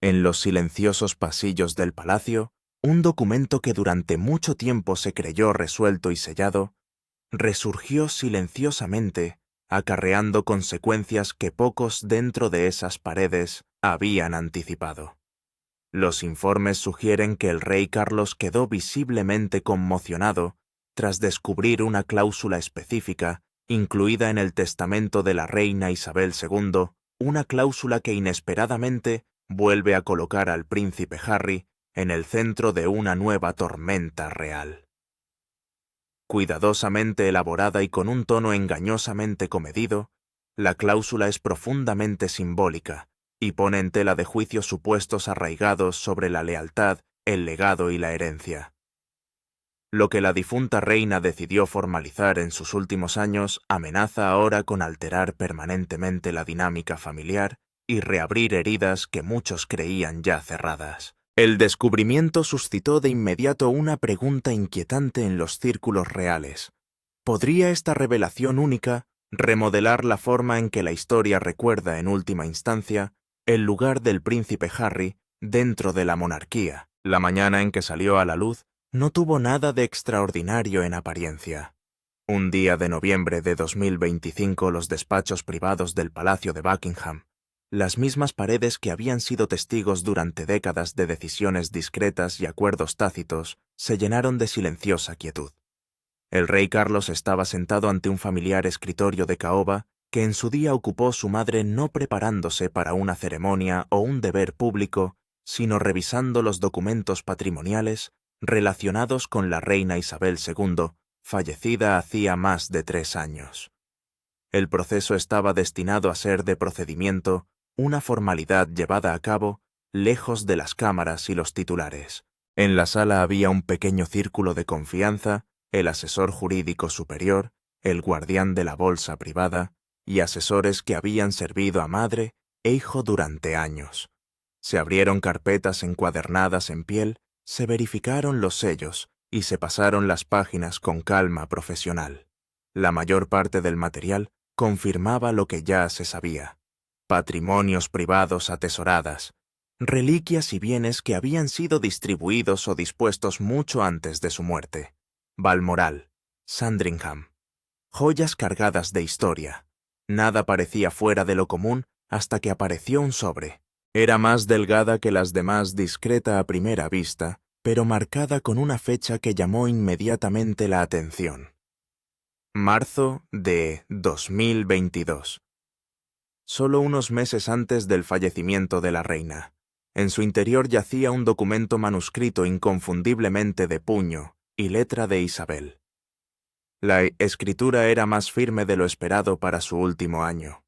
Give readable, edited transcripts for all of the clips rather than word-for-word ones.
En los silenciosos pasillos del palacio, un documento que durante mucho tiempo se creyó resuelto y sellado, resurgió silenciosamente, acarreando consecuencias que pocos dentro de esas paredes habían anticipado. Los informes sugieren que el rey Carlos quedó visiblemente conmocionado tras descubrir una cláusula específica incluida en el testamento de la reina Isabel II, una cláusula que inesperadamente vuelve a colocar al príncipe Harry en el centro de una nueva tormenta real. Cuidadosamente elaborada y con un tono engañosamente comedido, la cláusula es profundamente simbólica y pone en tela de juicio supuestos arraigados sobre la lealtad, el legado y la herencia. Lo que la difunta reina decidió formalizar en sus últimos años amenaza ahora con alterar permanentemente la dinámica familiar y reabrir heridas que muchos creían ya cerradas. El descubrimiento suscitó de inmediato una pregunta inquietante en los círculos reales. ¿Podría esta revelación única remodelar la forma en que la historia recuerda en última instancia el lugar del príncipe Harry dentro de la monarquía? La mañana en que salió a la luz no tuvo nada de extraordinario en apariencia. Un día de noviembre de 2025 los despachos privados del Palacio de Buckingham, las mismas paredes que habían sido testigos durante décadas de decisiones discretas y acuerdos tácitos, se llenaron de silenciosa quietud. El rey Carlos estaba sentado ante un familiar escritorio de caoba que en su día ocupó su madre no preparándose para una ceremonia o un deber público, sino revisando los documentos patrimoniales relacionados con la reina Isabel II, fallecida hacía más de 3 años. El proceso estaba destinado a ser de procedimiento, una formalidad llevada a cabo lejos de las cámaras y los titulares. En la sala había un pequeño círculo de confianza, el asesor jurídico superior, el guardián de la bolsa privada y asesores que habían servido a madre e hijo durante años. Se abrieron carpetas encuadernadas en piel, se verificaron los sellos y se pasaron las páginas con calma profesional. La mayor parte del material confirmaba lo que ya se sabía: patrimonios privados atesoradas, reliquias y bienes que habían sido distribuidos o dispuestos mucho antes de su muerte. Balmoral, Sandringham, joyas cargadas de historia. Nada parecía fuera de lo común hasta que apareció un sobre. Era más delgada que las demás, discreta a primera vista, pero marcada con una fecha que llamó inmediatamente la atención. Marzo de 2022. Solo unos meses antes del fallecimiento de la reina. En su interior yacía un documento manuscrito inconfundiblemente de puño y letra de Isabel. La escritura era más firme de lo esperado para su último año.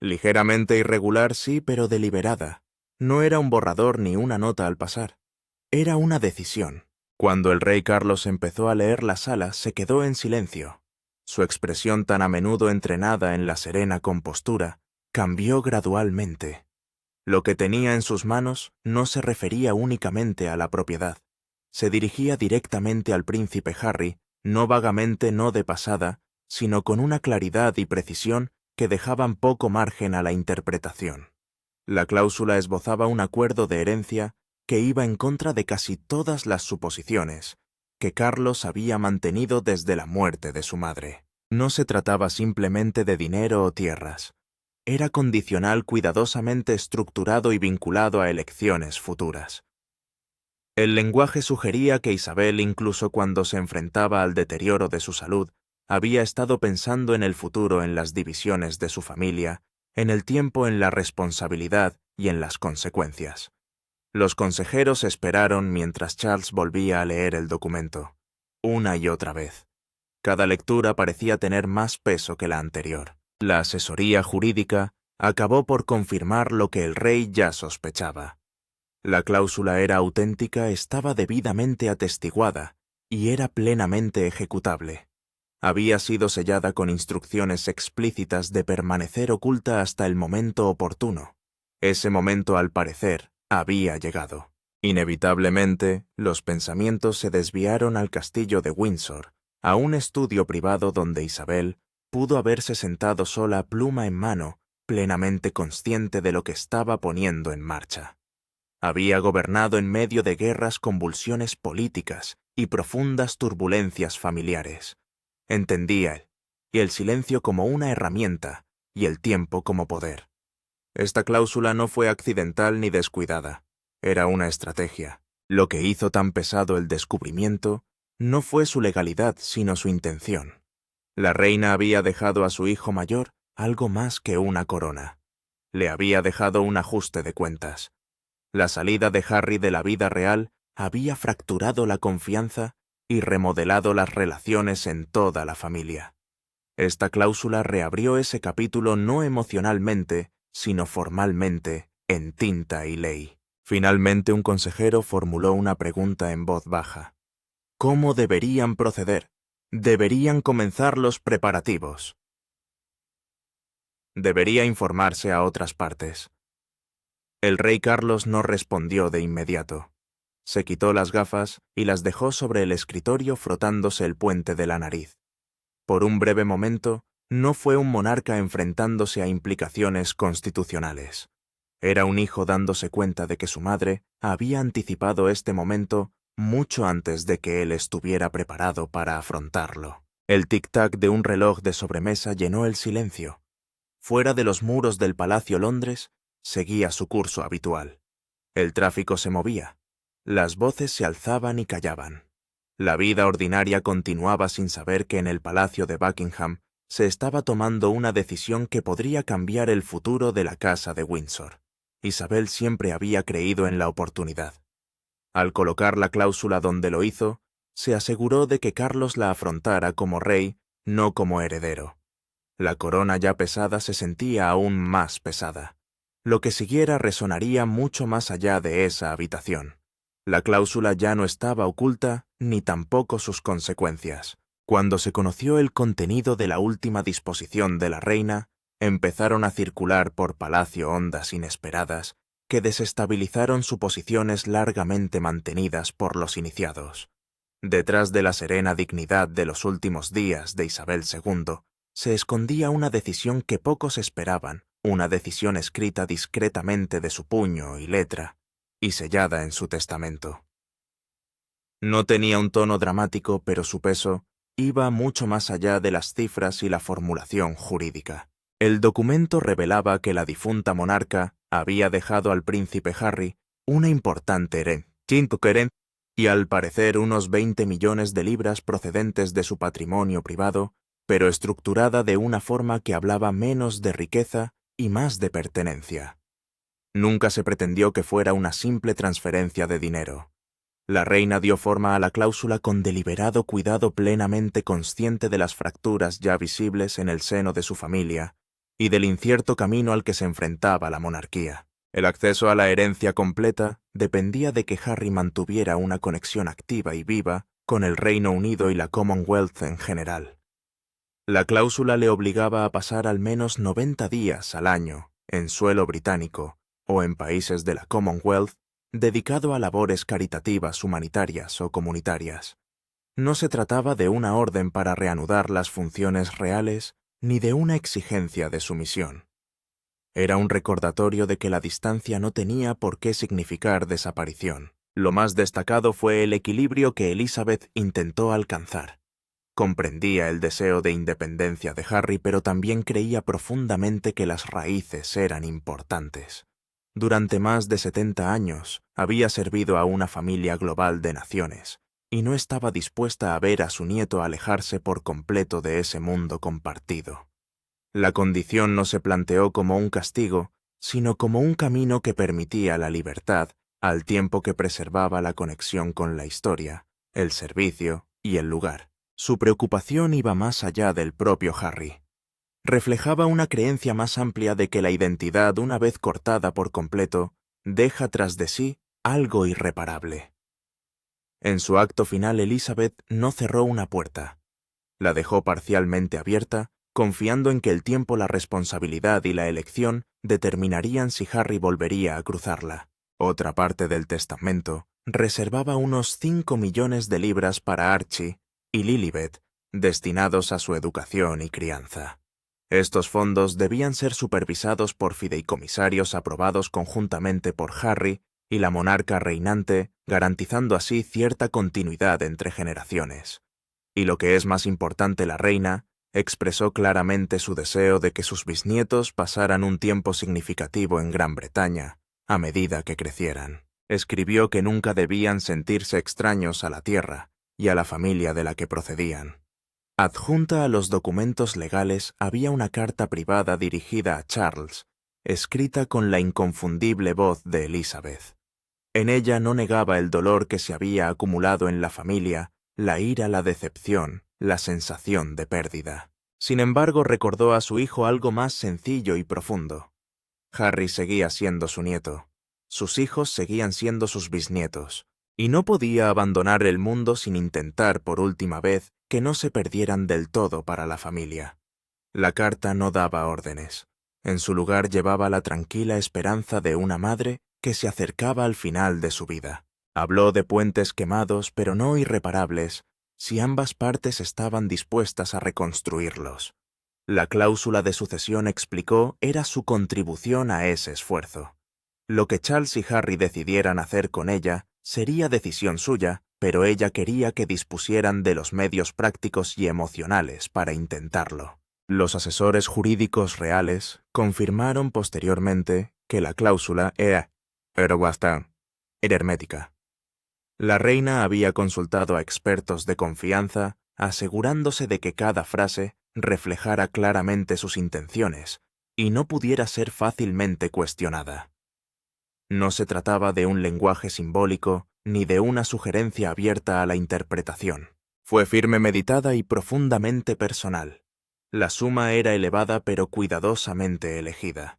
Ligeramente irregular, sí, pero deliberada. No era un borrador ni una nota al pasar. Era una decisión. Cuando el rey Carlos empezó a leer la sala, se quedó en silencio. Su expresión tan a menudo entrenada en la serena compostura cambió gradualmente. Lo que tenía en sus manos no se refería únicamente a la propiedad. Se dirigía directamente al príncipe Harry, no vagamente, no de pasada, sino con una claridad y precisión que dejaban poco margen a la interpretación. La cláusula esbozaba un acuerdo de herencia que iba en contra de casi todas las suposiciones que Carlos había mantenido desde la muerte de su madre. No se trataba simplemente de dinero o tierras. Era condicional, cuidadosamente estructurado y vinculado a elecciones futuras. El lenguaje sugería que Isabel, incluso cuando se enfrentaba al deterioro de su salud, había estado pensando en el futuro, en las divisiones de su familia, en el tiempo, en la responsabilidad y en las consecuencias. Los consejeros esperaron mientras Charles volvía a leer el documento, una y otra vez. Cada lectura parecía tener más peso que la anterior. La asesoría jurídica acabó por confirmar lo que el rey ya sospechaba. La cláusula era auténtica, estaba debidamente atestiguada y era plenamente ejecutable. Había sido sellada con instrucciones explícitas de permanecer oculta hasta el momento oportuno. Ese momento, al parecer, había llegado. Inevitablemente, los pensamientos se desviaron al castillo de Windsor, a un estudio privado donde Isabel pudo haberse sentado sola, pluma en mano, plenamente consciente de lo que estaba poniendo en marcha. Había gobernado en medio de guerras, convulsiones políticas y profundas turbulencias familiares. Entendía y el silencio como una herramienta y el tiempo como poder. Esta cláusula no fue accidental ni descuidada. Era una estrategia. Lo que hizo tan pesado el descubrimiento no fue su legalidad, sino su intención. La reina había dejado a su hijo mayor algo más que una corona. Le había dejado un ajuste de cuentas. La salida de Harry de la vida real había fracturado la confianza y remodelado las relaciones en toda la familia. Esta cláusula reabrió ese capítulo no emocionalmente, sino formalmente, en tinta y ley. Finalmente un consejero formuló una pregunta en voz baja. ¿Cómo deberían proceder? Deberían comenzar los preparativos. Debería informarse a otras partes. El rey Carlos no respondió de inmediato. Se quitó las gafas y las dejó sobre el escritorio frotándose el puente de la nariz. Por un breve momento, no fue un monarca enfrentándose a implicaciones constitucionales. Era un hijo dándose cuenta de que su madre había anticipado este momento mucho antes de que él estuviera preparado para afrontarlo. El tic-tac de un reloj de sobremesa llenó el silencio. Fuera de los muros del Palacio Londres, seguía su curso habitual. El tráfico se movía. Las voces se alzaban y callaban. La vida ordinaria continuaba sin saber que en el Palacio de Buckingham se estaba tomando una decisión que podría cambiar el futuro de la Casa de Windsor. Isabel siempre había creído en la oportunidad. Al colocar la cláusula donde lo hizo, se aseguró de que Carlos la afrontara como rey, no como heredero. La corona ya pesada se sentía aún más pesada. Lo que siguiera resonaría mucho más allá de esa habitación. La cláusula ya no estaba oculta, ni tampoco sus consecuencias. Cuando se conoció el contenido de la última disposición de la reina, empezaron a circular por palacio ondas inesperadas que desestabilizaron suposiciones largamente mantenidas por los iniciados. Detrás de la serena dignidad de los últimos días de Isabel II, se escondía una decisión que pocos esperaban, una decisión escrita discretamente de su puño y letra, y sellada en su testamento. No tenía un tono dramático, pero su peso iba mucho más allá de las cifras y la formulación jurídica. El documento revelaba que la difunta monarca había dejado al príncipe Harry una importante herencia, y al parecer unos 20 millones de libras procedentes de su patrimonio privado, pero estructurada de una forma que hablaba menos de riqueza y más de pertenencia. Nunca se pretendió que fuera una simple transferencia de dinero. La reina dio forma a la cláusula con deliberado cuidado, plenamente consciente de las fracturas ya visibles en el seno de su familia y del incierto camino al que se enfrentaba la monarquía. El acceso a la herencia completa dependía de que Harry mantuviera una conexión activa y viva con el Reino Unido y la Commonwealth en general. La cláusula le obligaba a pasar al menos 90 días al año en suelo británico o en países de la Commonwealth dedicado a labores caritativas, humanitarias o comunitarias. No se trataba de una orden para reanudar las funciones reales ni de una exigencia de sumisión. Era un recordatorio de que la distancia no tenía por qué significar desaparición. Lo más destacado fue el equilibrio que Elizabeth intentó alcanzar. Comprendía el deseo de independencia de Harry, pero también creía profundamente que las raíces eran importantes. Durante más de 70 años había servido a una familia global de naciones, y no estaba dispuesta a ver a su nieto alejarse por completo de ese mundo compartido. La condición no se planteó como un castigo, sino como un camino que permitía la libertad, al tiempo que preservaba la conexión con la historia, el servicio y el lugar. Su preocupación iba más allá del propio Harry. Reflejaba una creencia más amplia de que la identidad, una vez cortada por completo, deja tras de sí algo irreparable. En su acto final, Elizabeth no cerró una puerta. La dejó parcialmente abierta, confiando en que el tiempo, la responsabilidad y la elección determinarían si Harry volvería a cruzarla. Otra parte del testamento reservaba unos 5 millones de libras para Archie y Lilibet, destinados a su educación y crianza. Estos fondos debían ser supervisados por fideicomisarios aprobados conjuntamente por Harry y la monarca reinante, garantizando así cierta continuidad entre generaciones. Y lo que es más importante, la reina expresó claramente su deseo de que sus bisnietos pasaran un tiempo significativo en Gran Bretaña, a medida que crecieran. Escribió que nunca debían sentirse extraños a la tierra y a la familia de la que procedían. Adjunta a los documentos legales había una carta privada dirigida a Charles, escrita con la inconfundible voz de Elizabeth. En ella no negaba el dolor que se había acumulado en la familia, la ira, la decepción, la sensación de pérdida. Sin embargo, recordó a su hijo algo más sencillo y profundo. Harry seguía siendo su nieto. Sus hijos seguían siendo sus bisnietos, y no podía abandonar el mundo sin intentar por última vez que no se perdieran del todo para la familia. La carta no daba órdenes. En su lugar llevaba la tranquila esperanza de una madre que se acercaba al final de su vida. Habló de puentes quemados pero no irreparables, si ambas partes estaban dispuestas a reconstruirlos. La cláusula de sucesión, explicó, era su contribución a ese esfuerzo. Lo que Charles y Harry decidieran hacer con ella sería decisión suya, pero ella quería que dispusieran de los medios prácticos y emocionales para intentarlo. Los asesores jurídicos reales confirmaron posteriormente que la cláusula era hermética. La reina había consultado a expertos de confianza, asegurándose de que cada frase reflejara claramente sus intenciones y no pudiera ser fácilmente cuestionada. No se trataba de un lenguaje simbólico ni de una sugerencia abierta a la interpretación. Fue firme, meditada y profundamente personal. La suma era elevada pero cuidadosamente elegida.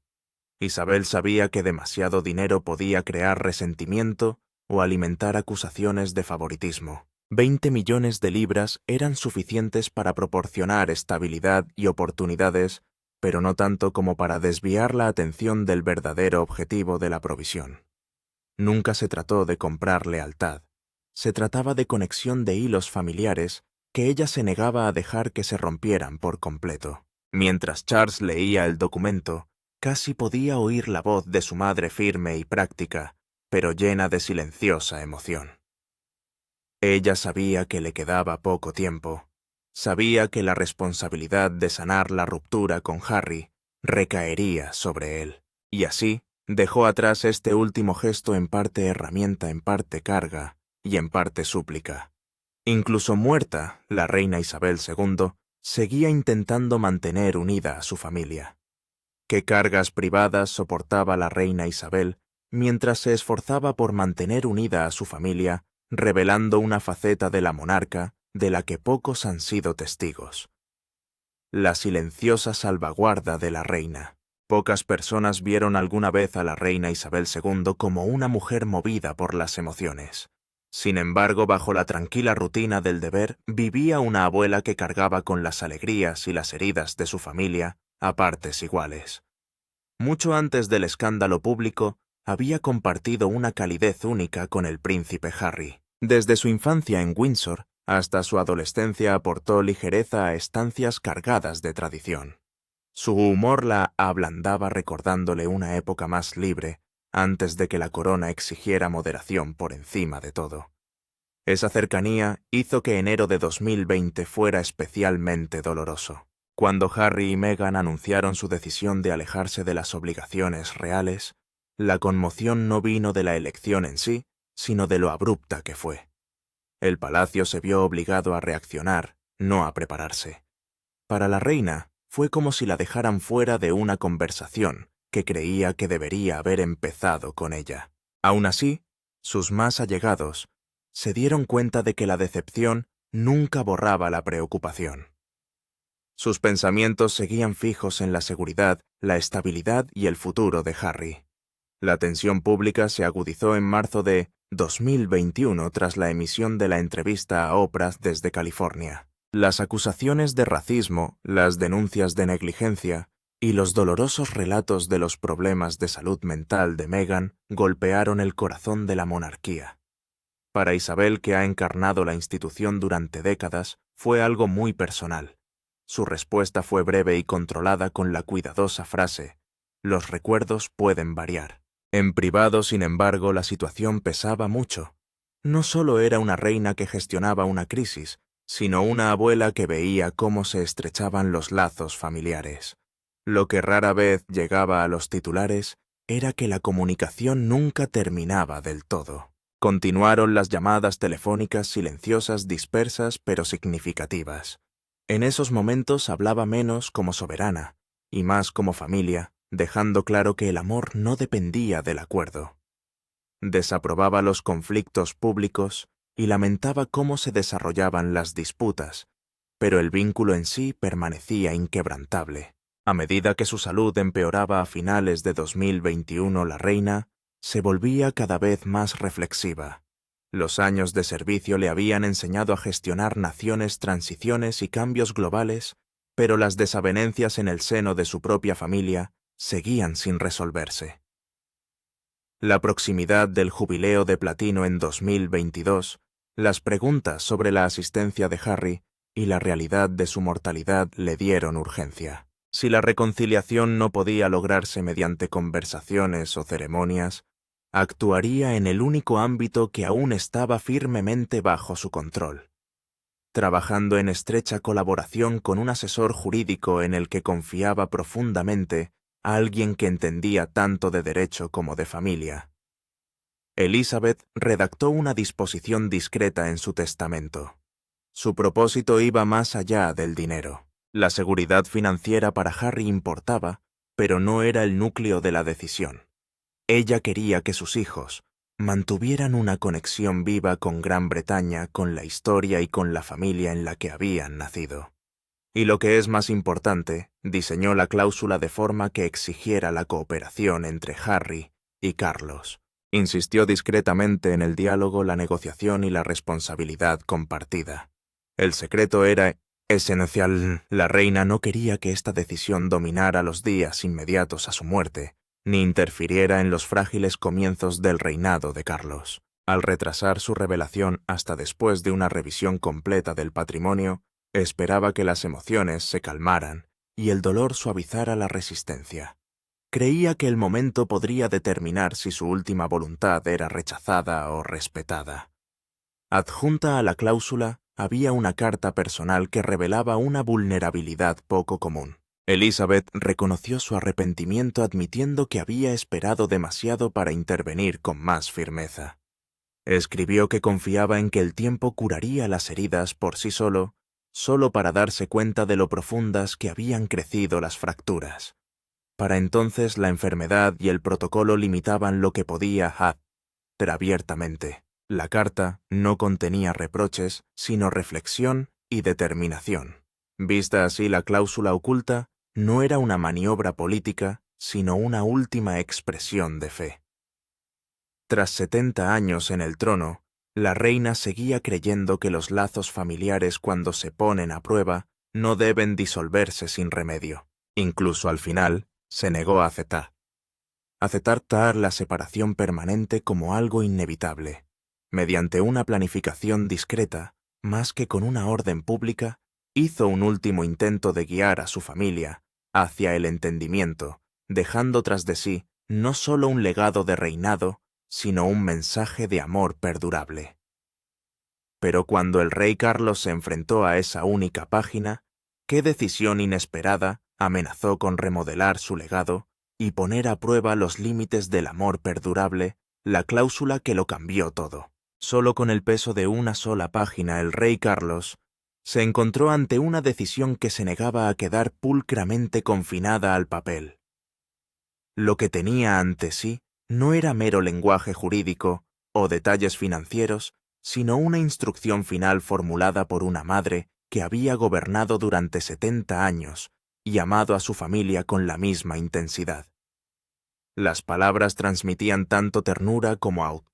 Isabel sabía que demasiado dinero podía crear resentimiento o alimentar acusaciones de favoritismo. 20 millones de libras eran suficientes para proporcionar estabilidad y oportunidades, pero no tanto como para desviar la atención del verdadero objetivo de la provisión. Nunca se trató de comprar lealtad. Se trataba de conexión de hilos familiares que ella se negaba a dejar que se rompieran por completo. Mientras Charles leía el documento, casi podía oír la voz de su madre firme y práctica, pero llena de silenciosa emoción. Ella sabía que le quedaba poco tiempo. Sabía que la responsabilidad de sanar la ruptura con Harry recaería sobre él, y así dejó atrás este último gesto, en parte herramienta, en parte carga y en parte súplica. Incluso muerta, la reina Isabel II seguía intentando mantener unida a su familia. ¿Qué cargas privadas soportaba la reina Isabel mientras se esforzaba por mantener unida a su familia, revelando una faceta de la monarca de la que pocos han sido testigos? La silenciosa salvaguarda de la reina. Pocas personas vieron alguna vez a la reina Isabel II como una mujer movida por las emociones. Sin embargo, bajo la tranquila rutina del deber, vivía una abuela que cargaba con las alegrías y las heridas de su familia a partes iguales. Mucho antes del escándalo público, había compartido una calidez única con el príncipe Harry. Desde su infancia en Windsor hasta su adolescencia aportó ligereza a estancias cargadas de tradición. Su humor la ablandaba, recordándole una época más libre, antes de que la corona exigiera moderación por encima de todo. Esa cercanía hizo que enero de 2020 fuera especialmente doloroso. Cuando Harry y Meghan anunciaron su decisión de alejarse de las obligaciones reales, la conmoción no vino de la elección en sí, sino de lo abrupta que fue. El palacio se vio obligado a reaccionar, no a prepararse. Para la reina, fue como si la dejaran fuera de una conversación que creía que debería haber empezado con ella. Aún así, sus más allegados se dieron cuenta de que la decepción nunca borraba la preocupación. Sus pensamientos seguían fijos en la seguridad, la estabilidad y el futuro de Harry. La tensión pública se agudizó en marzo de 2021 tras la emisión de la entrevista a Oprah desde California. Las acusaciones de racismo, las denuncias de negligencia y los dolorosos relatos de los problemas de salud mental de Meghan golpearon el corazón de la monarquía. Para Isabel, que ha encarnado la institución durante décadas, fue algo muy personal. Su respuesta fue breve y controlada, con la cuidadosa frase: «Los recuerdos pueden variar». En privado, sin embargo, la situación pesaba mucho. No solo era una reina que gestionaba una crisis, sino una abuela que veía cómo se estrechaban los lazos familiares. Lo que rara vez llegaba a los titulares era que la comunicación nunca terminaba del todo. Continuaron las llamadas telefónicas silenciosas, dispersas pero significativas. En esos momentos hablaba menos como soberana y más como familia, dejando claro que el amor no dependía del acuerdo. Desaprobaba los conflictos públicos y lamentaba cómo se desarrollaban las disputas, pero el vínculo en sí permanecía inquebrantable. A medida que su salud empeoraba a finales de 2021, la reina se volvía cada vez más reflexiva. Los años de servicio le habían enseñado a gestionar naciones, transiciones y cambios globales, pero las desavenencias en el seno de su propia familia seguían sin resolverse. La proximidad del jubileo de platino en 2022, las preguntas sobre la asistencia de Harry y la realidad de su mortalidad le dieron urgencia. Si la reconciliación no podía lograrse mediante conversaciones o ceremonias, actuaría en el único ámbito que aún estaba firmemente bajo su control, trabajando en estrecha colaboración con un asesor jurídico en el que confiaba profundamente a alguien que entendía tanto de derecho como de familia. Elizabeth redactó una disposición discreta en su testamento. Su propósito iba más allá del dinero. La seguridad financiera para Harry importaba, pero no era el núcleo de la decisión. Ella quería que sus hijos mantuvieran una conexión viva con Gran Bretaña, con la historia y con la familia en la que habían nacido. Y lo que es más importante, diseñó la cláusula de forma que exigiera la cooperación entre Harry y Carlos. Insistió discretamente en el diálogo, la negociación y la responsabilidad compartida. El secreto era esencial. La reina no quería que esta decisión dominara los días inmediatos a su muerte, ni interfiriera en los frágiles comienzos del reinado de Carlos. Al retrasar su revelación hasta después de una revisión completa del patrimonio, esperaba que las emociones se calmaran y el dolor suavizara la resistencia. Creía que el momento podría determinar si su última voluntad era rechazada o respetada. Adjunta a la cláusula había una carta personal que revelaba una vulnerabilidad poco común. Elizabeth reconoció su arrepentimiento admitiendo que había esperado demasiado para intervenir con más firmeza. Escribió que confiaba en que el tiempo curaría las heridas por sí solo para darse cuenta de lo profundas que habían crecido las fracturas. Para entonces la enfermedad y el protocolo limitaban lo que podía hacer abiertamente. La carta no contenía reproches, sino reflexión y determinación. Vista así, la cláusula oculta no era una maniobra política, sino una última expresión de fe. Tras 70 años en el trono, la reina seguía creyendo que los lazos familiares, cuando se ponen a prueba, no deben disolverse sin remedio. Incluso al final, se negó a aceptar la separación permanente como algo inevitable. Mediante una planificación discreta, más que con una orden pública, hizo un último intento de guiar a su familia hacia el entendimiento, dejando tras de sí no solo un legado de reinado, sino un mensaje de amor perdurable. Pero cuando el rey Carlos se enfrentó a esa única página, qué decisión inesperada amenazó con remodelar su legado y poner a prueba los límites del amor perdurable, la cláusula que lo cambió todo. Solo con el peso de una sola página, el rey Carlos se encontró ante una decisión que se negaba a quedar pulcramente confinada al papel. Lo que tenía ante sí no era mero lenguaje jurídico o detalles financieros, sino una instrucción final formulada por una madre que había gobernado durante 70 años y amado a su familia con la misma intensidad. Las palabras transmitían tanto ternura como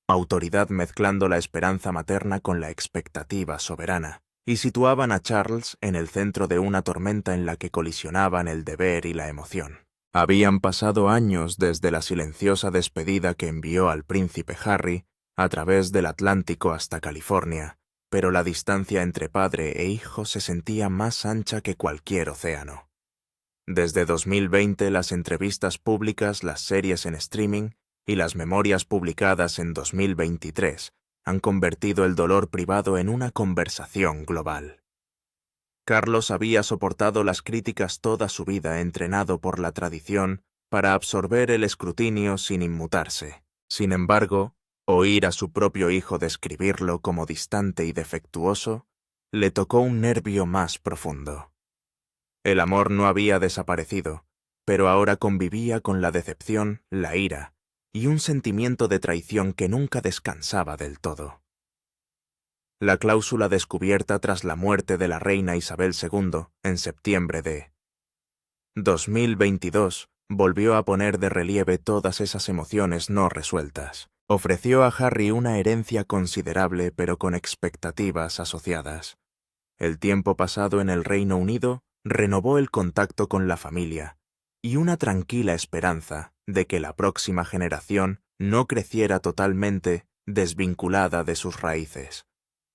autoridad, mezclando la esperanza materna con la expectativa soberana, y situaban a Charles en el centro de una tormenta en la que colisionaban el deber y la emoción. Habían pasado años desde la silenciosa despedida que envió al príncipe Harry a través del Atlántico hasta California, pero la distancia entre padre e hijo se sentía más ancha que cualquier océano. Desde 2020, las entrevistas públicas, las series en streaming y las memorias publicadas en 2023 han convertido el dolor privado en una conversación global. Carlos había soportado las críticas toda su vida, entrenado por la tradición para absorber el escrutinio sin inmutarse. Sin embargo, oír a su propio hijo describirlo como distante y defectuoso le tocó un nervio más profundo. El amor no había desaparecido, pero ahora convivía con la decepción, la ira y un sentimiento de traición que nunca descansaba del todo. La cláusula descubierta tras la muerte de la reina Isabel II en septiembre de 2022 volvió a poner de relieve todas esas emociones no resueltas. Ofreció a Harry una herencia considerable pero con expectativas asociadas. El tiempo pasado en el Reino Unido renovó el contacto con la familia y una tranquila esperanza de que la próxima generación no creciera totalmente desvinculada de sus raíces.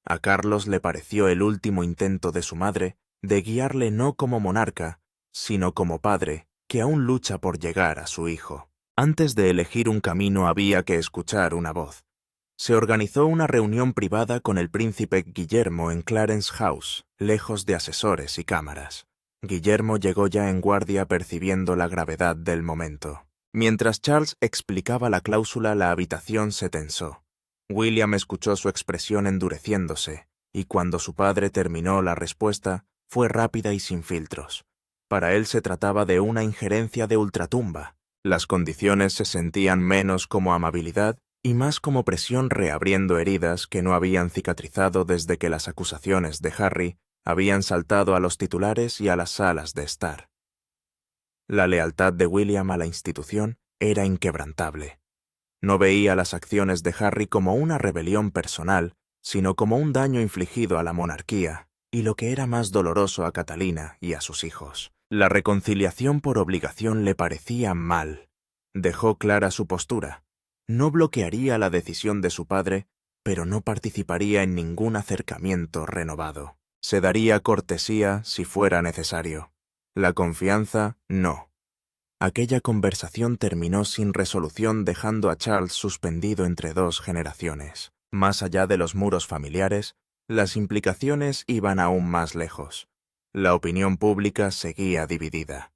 A Carlos le pareció el último intento de su madre de guiarle no como monarca, sino como padre que aún lucha por llegar a su hijo. Antes de elegir un camino había que escuchar una voz. Se organizó una reunión privada con el príncipe Guillermo en Clarence House, lejos de asesores y cámaras. Guillermo llegó ya en guardia percibiendo la gravedad del momento. Mientras Charles explicaba la cláusula, la habitación se tensó. William escuchó su expresión endureciéndose, y cuando su padre terminó la respuesta, fue rápida y sin filtros. Para él se trataba de una injerencia de ultratumba. Las condiciones se sentían menos como amabilidad y más como presión, reabriendo heridas que no habían cicatrizado desde que las acusaciones de Harry habían saltado a los titulares y a las salas de estar. La lealtad de William a la institución era inquebrantable. No veía las acciones de Harry como una rebelión personal, sino como un daño infligido a la monarquía, y lo que era más doloroso, a Catalina y a sus hijos. La reconciliación por obligación le parecía mal. Dejó clara su postura. No bloquearía la decisión de su padre, pero no participaría en ningún acercamiento renovado. Se daría cortesía si fuera necesario. La confianza, no. Aquella conversación terminó sin resolución, dejando a Charles suspendido entre dos generaciones. Más allá de los muros familiares, las implicaciones iban aún más lejos. La opinión pública seguía dividida.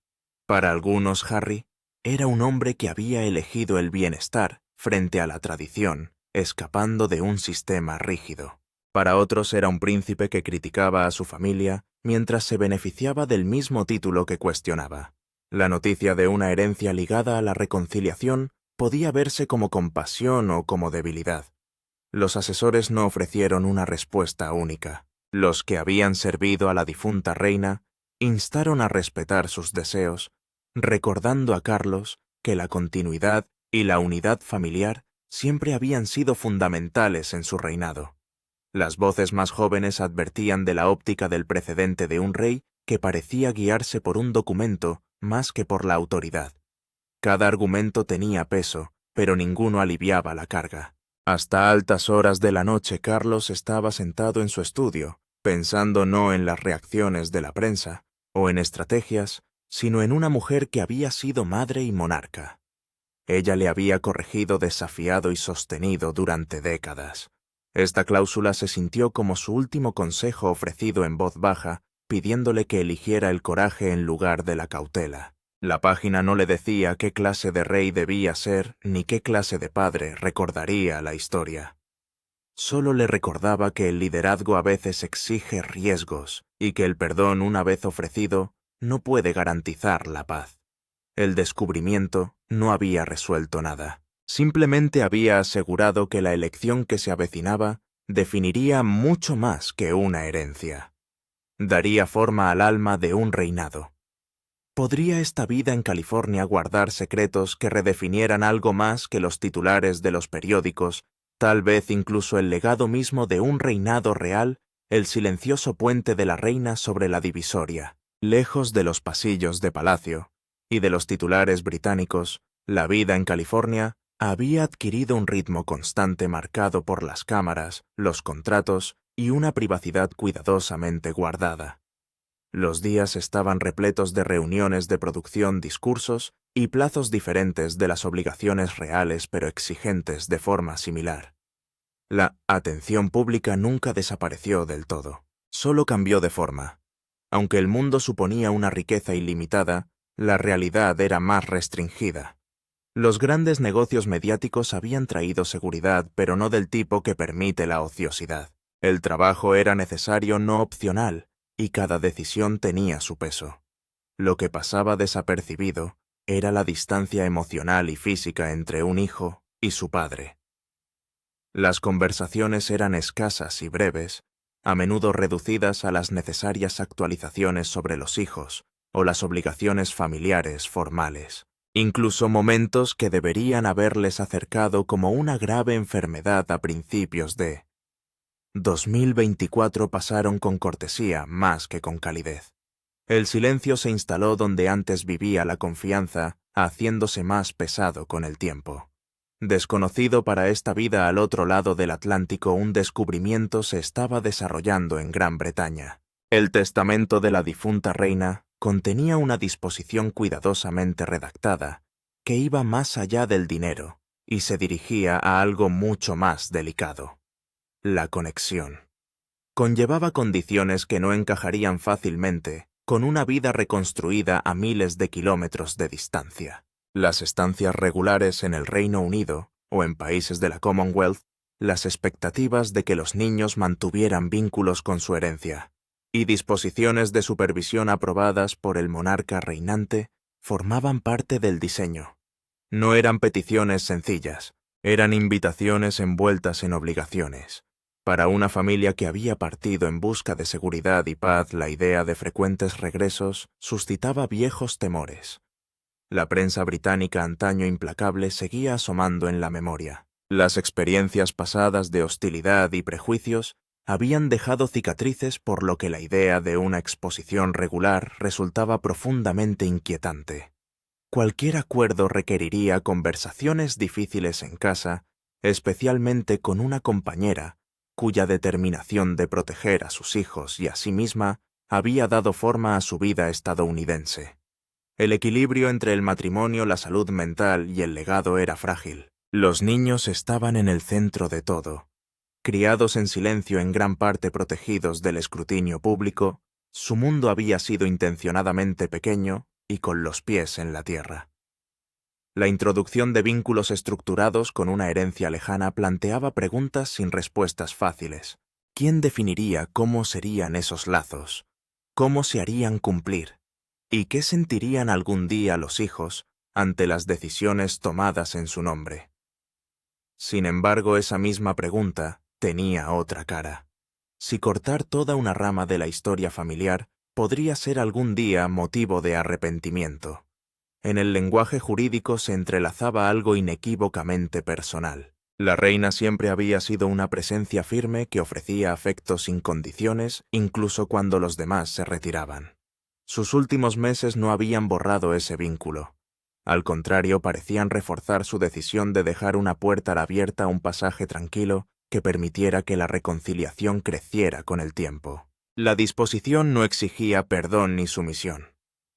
Para algunos, Harry era un hombre que había elegido el bienestar frente a la tradición, escapando de un sistema rígido. Para otros era un príncipe que criticaba a su familia mientras se beneficiaba del mismo título que cuestionaba. La noticia de una herencia ligada a la reconciliación podía verse como compasión o como debilidad. Los asesores no ofrecieron una respuesta única. Los que habían servido a la difunta reina instaron a respetar sus deseos, recordando a Carlos que la continuidad y la unidad familiar siempre habían sido fundamentales en su reinado. Las voces más jóvenes advertían de la óptica del precedente de un rey que parecía guiarse por un documento más que por la autoridad. Cada argumento tenía peso, pero ninguno aliviaba la carga. Hasta altas horas de la noche Carlos estaba sentado en su estudio, pensando no en las reacciones de la prensa o en estrategias, sino en una mujer que había sido madre y monarca. Ella le había corregido, desafiado y sostenido durante décadas. Esta cláusula se sintió como su último consejo ofrecido en voz baja, pidiéndole que eligiera el coraje en lugar de la cautela. La página no le decía qué clase de rey debía ser ni qué clase de padre recordaría la historia. Solo le recordaba que el liderazgo a veces exige riesgos y que el perdón, una vez ofrecido, no puede garantizar la paz. El descubrimiento no había resuelto nada. Simplemente había asegurado que la elección que se avecinaba definiría mucho más que una herencia. Daría forma al alma de un reinado. ¿Podría esta vida en California guardar secretos que redefinieran algo más que los titulares de los periódicos, tal vez incluso el legado mismo de un reinado real, el silencioso puente de la reina sobre la divisoria? Lejos de los pasillos de palacio y de los titulares británicos, la vida en California había adquirido un ritmo constante marcado por las cámaras, los contratos y una privacidad cuidadosamente guardada. Los días estaban repletos de reuniones de producción, discursos y plazos diferentes de las obligaciones reales pero exigentes de forma similar. La atención pública nunca desapareció del todo, solo cambió de forma. Aunque el mundo suponía una riqueza ilimitada, la realidad era más restringida. Los grandes negocios mediáticos habían traído seguridad, pero no del tipo que permite la ociosidad. El trabajo era necesario, no opcional, y cada decisión tenía su peso. Lo que pasaba desapercibido era la distancia emocional y física entre un hijo y su padre. Las conversaciones eran escasas y breves, a menudo reducidas a las necesarias actualizaciones sobre los hijos o las obligaciones familiares formales. Incluso momentos que deberían haberles acercado como una grave enfermedad a principios de 2024 pasaron con cortesía más que con calidez. El silencio se instaló donde antes vivía la confianza, haciéndose más pesado con el tiempo. Desconocido para esta vida al otro lado del Atlántico, un descubrimiento se estaba desarrollando en Gran Bretaña. El testamento de la difunta reina contenía una disposición cuidadosamente redactada que iba más allá del dinero y se dirigía a algo mucho más delicado: la conexión. Conllevaba condiciones que no encajarían fácilmente con una vida reconstruida a miles de kilómetros de distancia. Las estancias regulares en el Reino Unido o en países de la Commonwealth, las expectativas de que los niños mantuvieran vínculos con su herencia, y disposiciones de supervisión aprobadas por el monarca reinante formaban parte del diseño. No eran peticiones sencillas, eran invitaciones envueltas en obligaciones. Para una familia que había partido en busca de seguridad y paz, la idea de frecuentes regresos suscitaba viejos temores. La prensa británica antaño implacable seguía asomando en la memoria. Las experiencias pasadas de hostilidad y prejuicios habían dejado cicatrices, por lo que la idea de una exposición regular resultaba profundamente inquietante. Cualquier acuerdo requeriría conversaciones difíciles en casa, especialmente con una compañera cuya determinación de proteger a sus hijos y a sí misma había dado forma a su vida estadounidense. El equilibrio entre el matrimonio, la salud mental y el legado era frágil. Los niños estaban en el centro de todo. Criados en silencio, en gran parte protegidos del escrutinio público, su mundo había sido intencionadamente pequeño y con los pies en la tierra. La introducción de vínculos estructurados con una herencia lejana planteaba preguntas sin respuestas fáciles. ¿Quién definiría cómo serían esos lazos? ¿Cómo se harían cumplir? ¿Y qué sentirían algún día los hijos ante las decisiones tomadas en su nombre? Sin embargo, esa misma pregunta tenía otra cara. Si cortar toda una rama de la historia familiar podría ser algún día motivo de arrepentimiento. En el lenguaje jurídico se entrelazaba algo inequívocamente personal. La reina siempre había sido una presencia firme que ofrecía afecto sin condiciones, incluso cuando los demás se retiraban. Sus últimos meses no habían borrado ese vínculo. Al contrario, parecían reforzar su decisión de dejar una puerta abierta a un pasaje tranquilo que permitiera que la reconciliación creciera con el tiempo. La disposición no exigía perdón ni sumisión.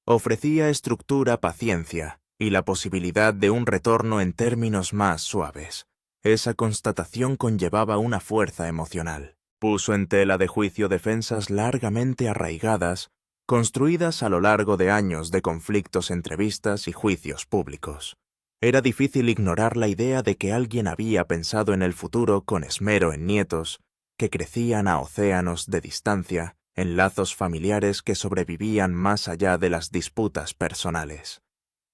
Ofrecía estructura, paciencia y la posibilidad de un retorno en términos más suaves. Esa constatación conllevaba una fuerza emocional. Puso en tela de juicio defensas largamente arraigadas, construidas a lo largo de años de conflictos entre vistas y juicios públicos. Era difícil ignorar la idea de que alguien había pensado en el futuro con esmero en nietos que crecían a océanos de distancia, en lazos familiares que sobrevivían más allá de las disputas personales.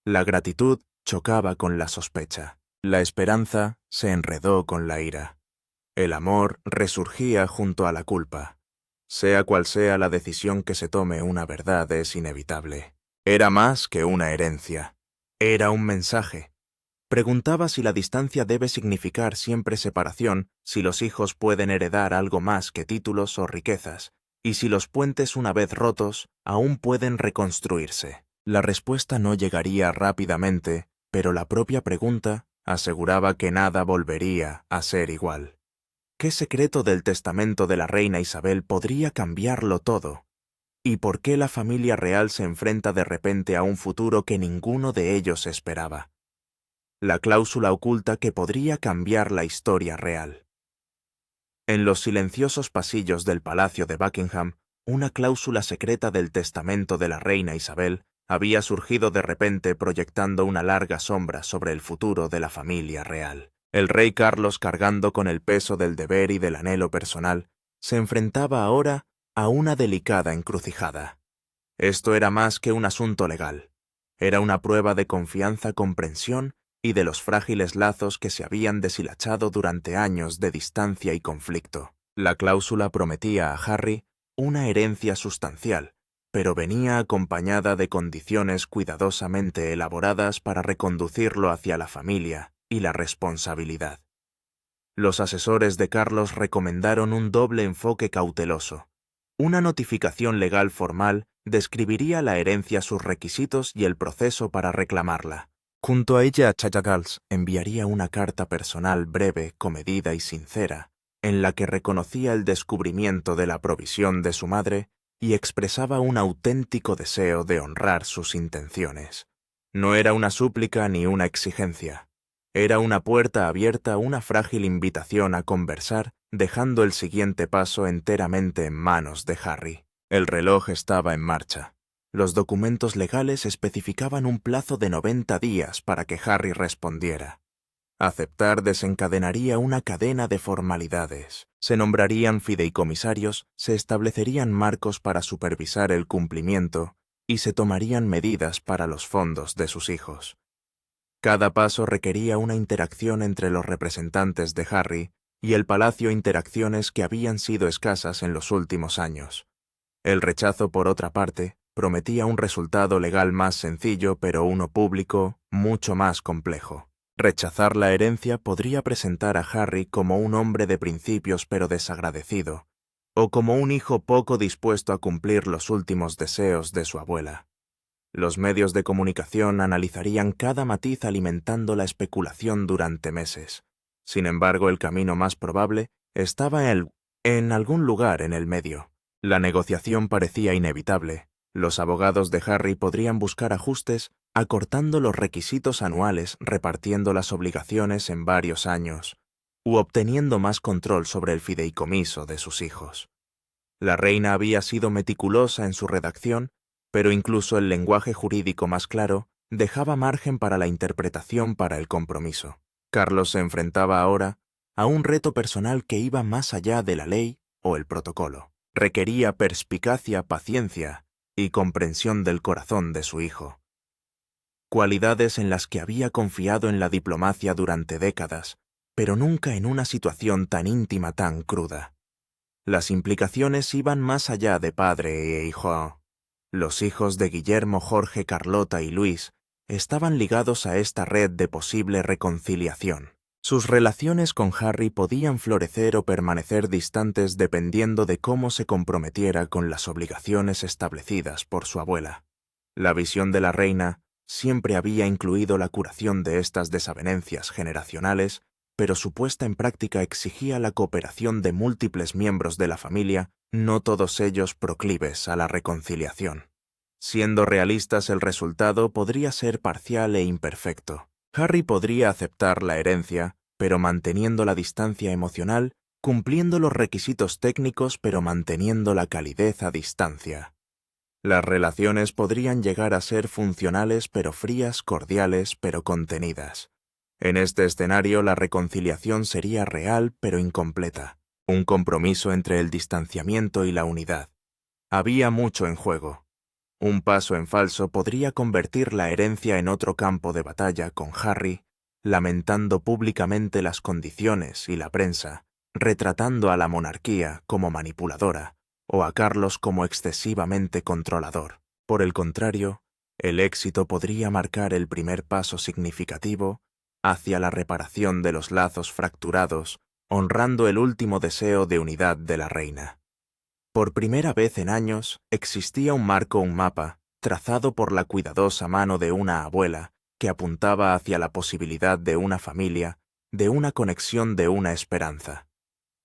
La gratitud chocaba con la sospecha. La esperanza se enredó con la ira. El amor resurgía junto a la culpa. Sea cual sea la decisión que se tome, una verdad es inevitable. Era más que una herencia. Era un mensaje. Preguntaba si la distancia debe significar siempre separación, si los hijos pueden heredar algo más que títulos o riquezas, y si los puentes una vez rotos aún pueden reconstruirse. La respuesta no llegaría rápidamente, pero la propia pregunta aseguraba que nada volvería a ser igual. ¿Qué secreto del testamento de la reina Isabel podría cambiarlo todo? ¿Y por qué la familia real se enfrenta de repente a un futuro que ninguno de ellos esperaba? La cláusula oculta que podría cambiar la historia real. En los silenciosos pasillos del Palacio de Buckingham, una cláusula secreta del testamento de la reina Isabel había surgido de repente proyectando una larga sombra sobre el futuro de la familia real. El rey Carlos, cargando con el peso del deber y del anhelo personal, se enfrentaba ahora a una delicada encrucijada. Esto era más que un asunto legal. Era una prueba de confianza, comprensión y de los frágiles lazos que se habían deshilachado durante años de distancia y conflicto. La cláusula prometía a Harry una herencia sustancial, pero venía acompañada de condiciones cuidadosamente elaboradas para reconducirlo hacia la familia y la responsabilidad. Los asesores de Carlos recomendaron un doble enfoque cauteloso. Una notificación legal formal describiría la herencia, sus requisitos y el proceso para reclamarla. Junto a ella, Charles enviaría una carta personal breve, comedida y sincera, en la que reconocía el descubrimiento de la provisión de su madre y expresaba un auténtico deseo de honrar sus intenciones. No era una súplica ni una exigencia. Era una puerta abierta, una frágil invitación a conversar, dejando el siguiente paso enteramente en manos de Harry. El reloj estaba en marcha. Los documentos legales especificaban un plazo de 90 días para que Harry respondiera. Aceptar desencadenaría una cadena de formalidades. Se nombrarían fideicomisarios, se establecerían marcos para supervisar el cumplimiento y se tomarían medidas para los fondos de sus hijos. Cada paso requería una interacción entre los representantes de Harry y el palacio, interacciones que habían sido escasas en los últimos años. El rechazo, por otra parte, prometía un resultado legal más sencillo, pero uno público mucho más complejo. Rechazar la herencia podría presentar a Harry como un hombre de principios pero desagradecido, o como un hijo poco dispuesto a cumplir los últimos deseos de su abuela. Los medios de comunicación analizarían cada matiz alimentando la especulación durante meses. Sin embargo, el camino más probable estaba en algún lugar en el medio. La negociación parecía inevitable. Los abogados de Harry podrían buscar ajustes acortando los requisitos anuales, repartiendo las obligaciones en varios años, u obteniendo más control sobre el fideicomiso de sus hijos. La reina había sido meticulosa en su redacción, pero incluso el lenguaje jurídico más claro dejaba margen para la interpretación para el compromiso. Carlos se enfrentaba ahora a un reto personal que iba más allá de la ley o el protocolo. Requería perspicacia, paciencia y comprensión del corazón de su hijo. Cualidades en las que había confiado en la diplomacia durante décadas, pero nunca en una situación tan íntima, tan cruda. Las implicaciones iban más allá de padre e hijo. Los hijos de Guillermo, Jorge, Carlota y Luis estaban ligados a esta red de posible reconciliación. Sus relaciones con Harry podían florecer o permanecer distantes dependiendo de cómo se comprometiera con las obligaciones establecidas por su abuela. La visión de la reina siempre había incluido la curación de estas desavenencias generacionales, pero su puesta en práctica exigía la cooperación de múltiples miembros de la familia, no todos ellos proclives a la reconciliación. Siendo realistas, el resultado podría ser parcial e imperfecto. Harry podría aceptar la herencia, pero manteniendo la distancia emocional, cumpliendo los requisitos técnicos, pero manteniendo la calidez a distancia. Las relaciones podrían llegar a ser funcionales, pero frías, cordiales, pero contenidas. En este escenario, la reconciliación sería real, pero incompleta. Un compromiso entre el distanciamiento y la unidad. Había mucho en juego. Un paso en falso podría convertir la herencia en otro campo de batalla, con Harry lamentando públicamente las condiciones y la prensa, retratando a la monarquía como manipuladora o a Carlos como excesivamente controlador. Por el contrario, el éxito podría marcar el primer paso significativo hacia la reparación de los lazos fracturados, honrando el último deseo de unidad de la reina. Por primera vez en años existía un marco, un mapa, trazado por la cuidadosa mano de una abuela, que apuntaba hacia la posibilidad de una familia, de una conexión, de una esperanza.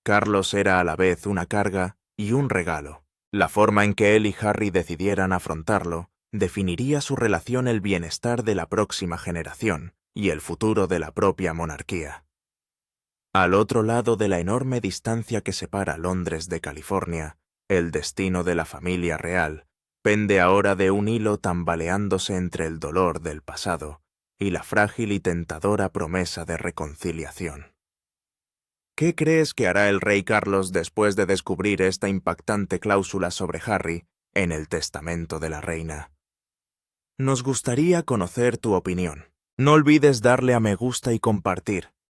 Carlos era a la vez una carga y un regalo. La forma en que él y Harry decidieran afrontarlo definiría su relación, el bienestar de la próxima generación y el futuro de la propia monarquía. Al otro lado de la enorme distancia que separa Londres de California, el destino de la familia real pende ahora de un hilo tambaleándose entre el dolor del pasado y la frágil y tentadora promesa de reconciliación. ¿Qué crees que hará el rey Carlos después de descubrir esta impactante cláusula sobre Harry en el testamento de la reina? Nos gustaría conocer tu opinión. No olvides darle a me gusta y compartir.